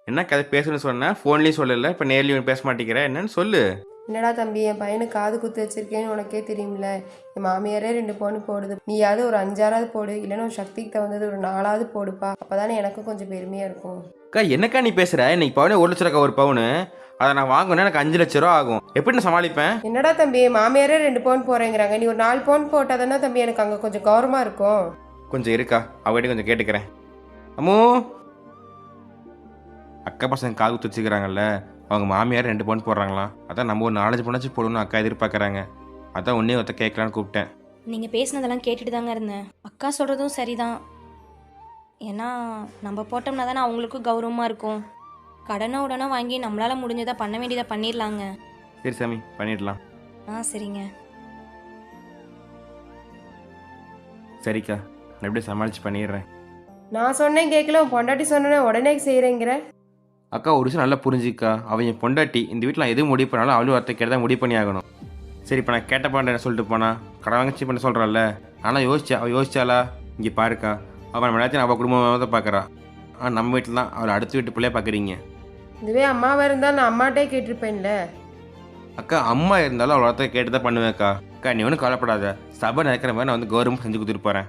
என்ன கதை பேசணும்னு சொன்னேன், ஃபோன்லேயும் சொல்லலை, இப்போ நேர்லேயும் பேச மாட்டேங்கிற, என்னன்னு சொல்லு. என்னடா தம்பி, என் பையனுக்கு காது குத்து வச்சிருக்கேன்னு உனக்கே தெரியும்ல. என் மாமியாரே 2 பவுன் போடுது. நீயாவது ஒரு 5-6வது போடு, இல்லைன்னா ஒரு சக்திக்கு தகுந்தது ஒரு 4வது போடுப்பா. அப்போதானே எனக்கும் கொஞ்சம் பெருமையாக இருக்கும். அக்கா என்னக்கா நீ பேசுகிற? இன்னைக்கு பவுனே 1,00,000 ஒரு பவுனு. அதை நான் வாங்கணும்னா எனக்கு 5,00,000 ரூபா ஆகும். எப்படி நான் சமாளிப்பேன்? என்னடா தம்பி, என் மாமியாரே 2 பவுன் போகிறேங்கிறாங்க. நீ ஒரு 4 பவுன் போட்டால் தானே தம்பி எனக்கு அங்கே கொஞ்சம் கௌரவமாக இருக்கும். கொஞ்சம் இருக்கா, அவகிட்ட கொஞ்சம் கேட்டுக்கிறேன். அம்மு, அக்கா பசங்க காது குத்து வச்சுக்கிறாங்கல்ல, அவங்க மாமியார் 2 பவுன் போடுறாங்களாம். அதான் நம்ம ஒரு 4-5 பவுனாச்சும் போடணும்னு அக்கா எதிர்பார்க்குறாங்க. அதான் ஒன்றே ஒருத்த கேட்கலான்னு கூப்பிட்டேன். நீங்கள் பேசினதெல்லாம் கேட்டுட்டு தாங்க இருந்தேன். அக்கா சொல்கிறதும் சரிதான். ஏன்னா நம்ம போட்டோம்னா தானே அவங்களுக்கும் கௌரவமாக இருக்கும். கடனை உடனே வாங்கி நம்மளால் முடிஞ்சதை பண்ண வேண்டியதை பண்ணிடலாங்க. சரி சாமி, பண்ணிடலாம். சரிங்க. சரிக்கா, நான் எப்படியும் சமாளித்து பண்ணிடுறேன். நான் சொன்னேன் கேட்கல, உன் பொண்டாட்டி சொன்னேனே உடனே செய்கிறேங்கிற. அக்கா ஒரு விஷயம் நல்லா புரிஞ்சுக்கா, அவன் என் பொண்டாட்டி. இந்த வீட்டில் நான் எதுவும் முடிவு பண்ணாலும் அவளும் வார்த்தை கேட்டு தான் முடிவு பண்ணி ஆகணும். சரி, இப்போ நான் கேட்ட பாண்ட என்ன சொல்லிட்டு போனா, கடை வாங்கச்சி பண்ண சொல்கிறாள்ல. ஆனால் அவள் யோசிச்சாளா? இங்கே பாருக்கா, அவன் நம்ம நேரத்தையும் அவள் குடும்பமாக தான் பார்க்குறா. ஆனால் நம்ம வீட்டில் தான் அவளை அடுத்த வீட்டு பிள்ளைய பார்க்குறீங்க. இதுவே அம்மாவாக இருந்தால் நான் அம்மாட்டே கேட்டிருப்பேன்ல. அக்கா அம்மா இருந்தாலும் அவள் வார்த்தை கேட்டு தான் பண்ணுவேன்க்கா. அக்கா நீ ஒன்றும் கவலைப்படாத, சபை நினைக்கிற மாதிரி நான் வந்து கௌரவம் செஞ்சு கொடுத்துட்டு போகிறேன்.